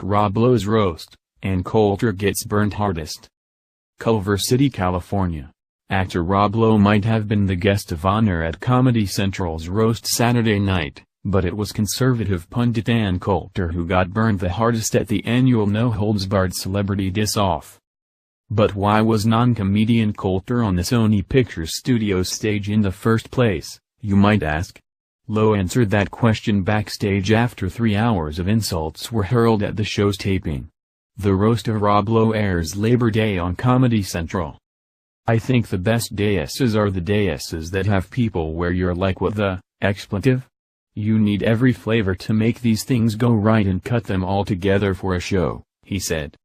Rob Lowe's roast, and Coulter gets burned hardest. Culver City, California. Actor Rob Lowe might have been the guest of honor at Comedy Central's roast Saturday night, but it was conservative pundit Ann Coulter who got burned the hardest at the annual no-holds-barred celebrity diss-off. But why was non-comedian Coulter on the Sony Pictures Studios stage in the first place, you might ask? Lowe answered that question backstage after 3 hours of insults were hurled at the show's taping. The roast of Rob Lowe airs Labor Day on Comedy Central. I think the best daises are the daises that have people where you're like, what the, expletive? You need every flavor to make these things go right and cut them all together for a show, he said.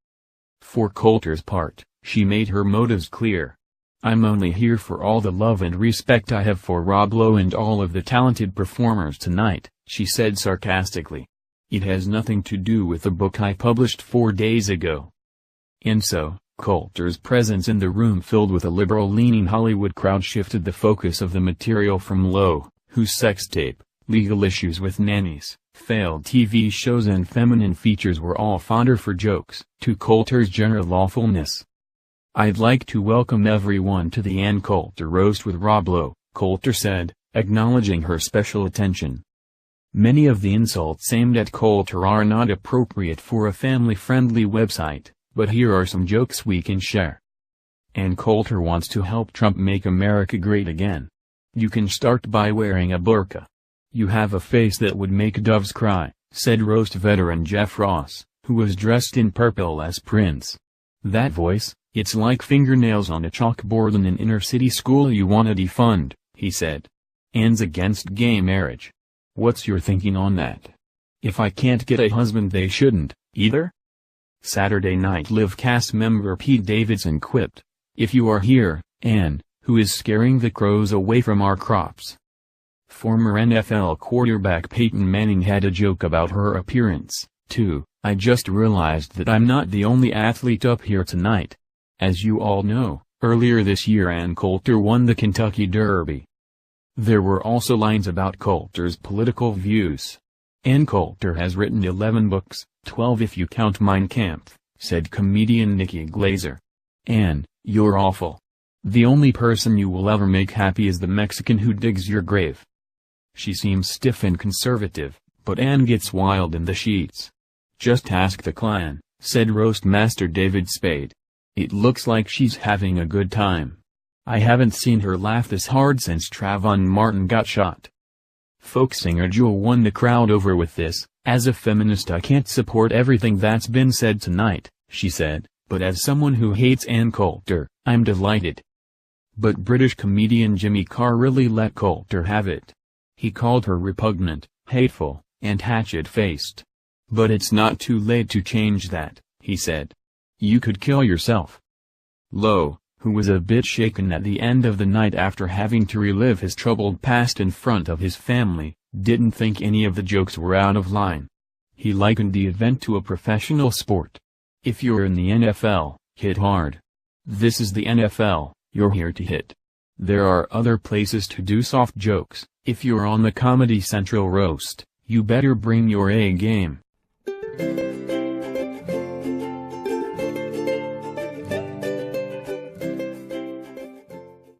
For Coulter's part, she made her motives clear. I'm only here for all the love and respect I have for Rob Lowe and all of the talented performers tonight, she said sarcastically. It has nothing to do with the book I published 4 days ago. And so, Coulter's presence in the room filled with a liberal-leaning Hollywood crowd shifted the focus of the material from Lowe, whose sex tape, legal issues with nannies, failed TV shows and feminine features were all fodder for jokes, to Coulter's general awfulness. I'd like to welcome everyone to the Ann Coulter roast with Rob Lowe, Coulter said, acknowledging her special attention. Many of the insults aimed at Coulter are not appropriate for a family-friendly website, but here are some jokes we can share. Ann Coulter wants to help Trump make America great again. You can start by wearing a burqa. You have a face that would make doves cry, said roast veteran Jeff Ross, who was dressed in purple as Prince. That voice, it's like fingernails on a chalkboard in an inner-city school you wanna defund, he said. Ann's against gay marriage. What's your thinking on that? If I can't get a husband they shouldn't, either? Saturday Night Live cast member Pete Davidson quipped, if you are here, Ann, who is scaring the crows away from our crops. Former NFL quarterback Peyton Manning had a joke about her appearance, too. I just realized that I'm not the only athlete up here tonight. As you all know, earlier this year Ann Coulter won the Kentucky Derby. There were also lines about Coulter's political views. Ann Coulter has written 11 books, 12 if you count Mein Kampf, said comedian Nikki Glazer. Ann, you're awful. The only person you will ever make happy is the Mexican who digs your grave. She seems stiff and conservative, but Ann gets wild in the sheets. Just ask the Klan, said roast master David Spade. It looks like she's having a good time. I haven't seen her laugh this hard since Trayvon Martin got shot. Folk singer Jewel won the crowd over with this. As a feminist I can't support everything that's been said tonight, she said, but as someone who hates Ann Coulter, I'm delighted. But British comedian Jimmy Carr really let Coulter have it. He called her repugnant, hateful, and hatchet-faced. But it's not too late to change that, he said. You could kill yourself. Lowe, who was a bit shaken at the end of the night after having to relive his troubled past in front of his family, didn't think any of the jokes were out of line. He likened the event to a professional sport. If you're in the NFL, hit hard. This is the NFL, you're here to hit. There are other places to do soft jokes. If you're on the Comedy Central roast, you better bring your A game.